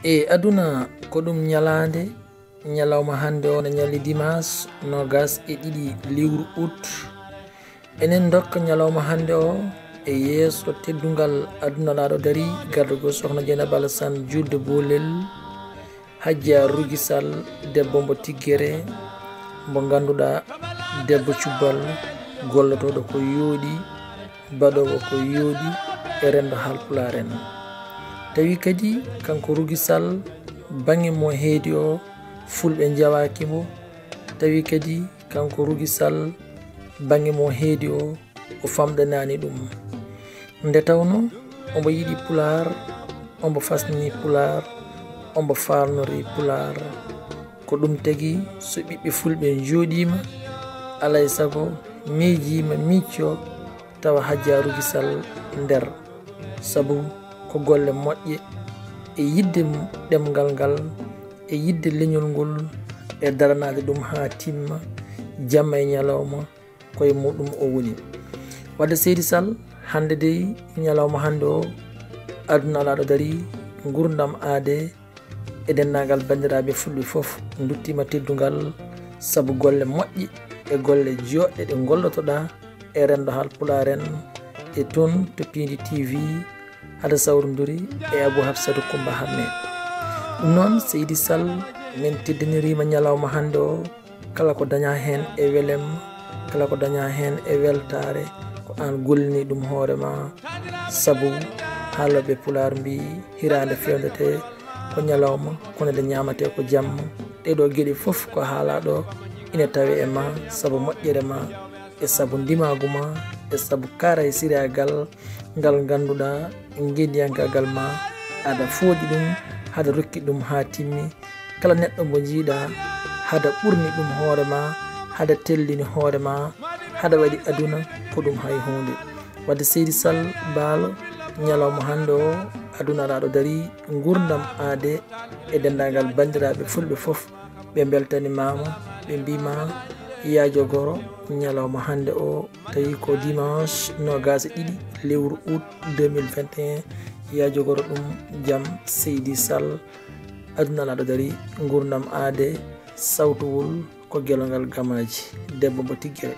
e aduna ko ɗum nyalande nyalawma hande o na nyali dimas nogas e ɗiɗi lewru août enen dokka nyalawma hande o e yeeso teddungal aduna laɗo dari gardugo sohna Dieynaba Alassane julde bolel Hadja Rougui Sall debbo mbo tiggere mbo ganduɗa debbo cubbal gollotoɗo ko yooɗi baɗowo ko yooɗi e rendo Halpulaar en tawi kadi kanko Rougui Sall bange mo heedi o fulɓe jawakimo tawi kadi kanko Rougui Sall bange mo heedi o famɗanani ɗum nde tawno omo yiɗi Pulaar omo fasnini Pulaar omo farnori Pulaar ko ɗum tagi so ɓiɓɓe fulɓe jooɗima alay sago miijima micco tawa Hadja Rougui Sall nder sabu ko golle moƴƴe e yidde ɗemgal ngal e yidde leñol ngol e daranade ɗum ha timma jamma e ñalawma koye muɗum o woni wadde Seydi Sall hande dey ñalawma hande o aduna alaɗo dari gurdam aade e dendagal bandiraɓe fulɓe foof duttima teddugal saabu golle moƴƴe e golle joɗɗe ɗe gollotoɗa e rendo Halpulaar en e toon to Pindi TV hada sawrodiri e Abou Hafsatou Coumba Hamme ɗum noon Seydi Sall min teddinirima ñalawma hande o kala ko daña hen e welem kala ko daña hen e weltare ko an gollini ɗum hoorema saabu haaloɓe Pulaar mbi hirande fewdete ko ñalawma kono nde ñamate ko jamma ɗeɗo gueɗe foof ko haalaɗo ina tawe e ma saabu moƴƴere ma e saabu ndimagu ma e saabu kaara siragal ngal ganduɗa guediyankagal ma aɗa fooƴi ɗum hada rokki ɗum ha timmi kala neɗɗo mo jiiɗa hada ɓurni ɗum hoorema hada tellini hoorema hada waɗi aduna ko ɗum hay hunde wadde Seydi Sall Baalo ñalawma hande o aduna laɗo dari gurdam aade e dendagal bandiraɓe fulɓe foof ɓe beltanimama ɓe mbima yaajo goro ñalawma hande o tawi ko dimanche nogas e ɗiɗi lewru août 2021 yaajo goro ɗum jaam Seydi Sall aduna laɗo dari gurdam aade sawtowol ko guelongal gamaji debbo mbo tiggere